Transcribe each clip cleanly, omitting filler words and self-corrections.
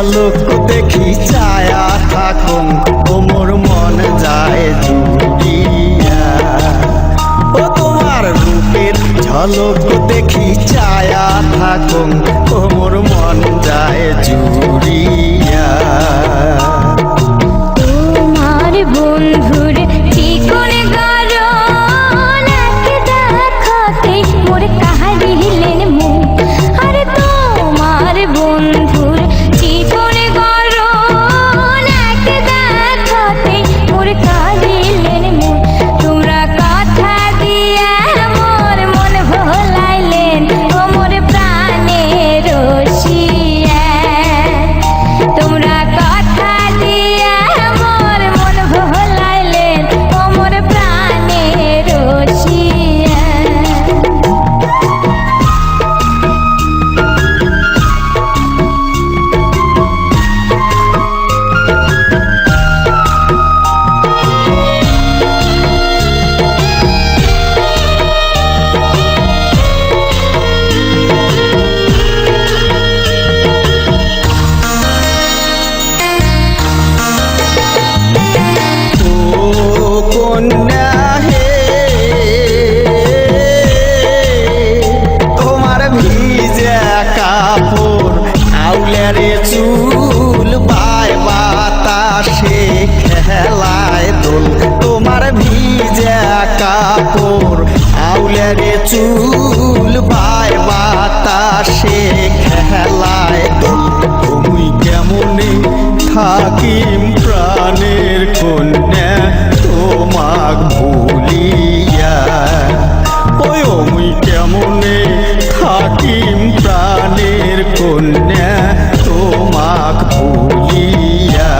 ঝলক দেখি ছায়া থাকুন ও মোর মন যায় জুড়িয়া। ও তোমার রূপের ঝলক দেখি ছায়া থাকুন ও মোর মন যায় জুড়িয়া। তোমার বন্ধুর চিকন গরল এক দেখাতে মোর কাহারিলেন মুখ। আরে তোমার বন্ধুর চিকন গরল এক দেখাতে মোর কাহারিলেন মুখ। তোমরা কথা দিয়া মোর মন ভোলাইলেন ও মোর প্রাণের রসিয়া। তোমরা কথা দিয়া মোর মন ভোলাইলেন ও মোর প্রাণের রসিয়া। কন্যা হে তোমার ভিজা কাপড় আউলারে চুল বাই বাতাসে খেলায় দোল। তোমার ভিজা কাপড় আউলারে চুল বাই বাতাসে খেলায় দোল। তুমি কেমনে থাকিম প্রাণের কন্যা তোমাক ভুলিয়া। ওই মুই কেমনে থাকিম প্রাণের কন্যা তোমাক ভুলিয়া।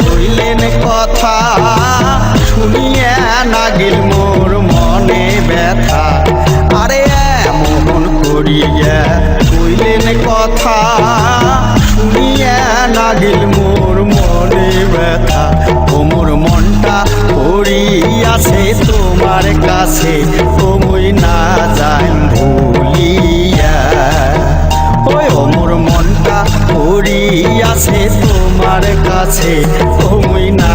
কইলেন কথা শুনিয়া নাগিল মোর মনে ব্যথা। আরে মোহন করিয়া কইলেন কথা শুনিয়া নাগিল মোর মনে ব্যথা। ও মোর মনটা পড়িয়াছে তোমার কাছে ও মুই না যাই ভুলিয়া। ওই ও মোর মনটা পড়িয়াছে তোমার কাছে ও মুই না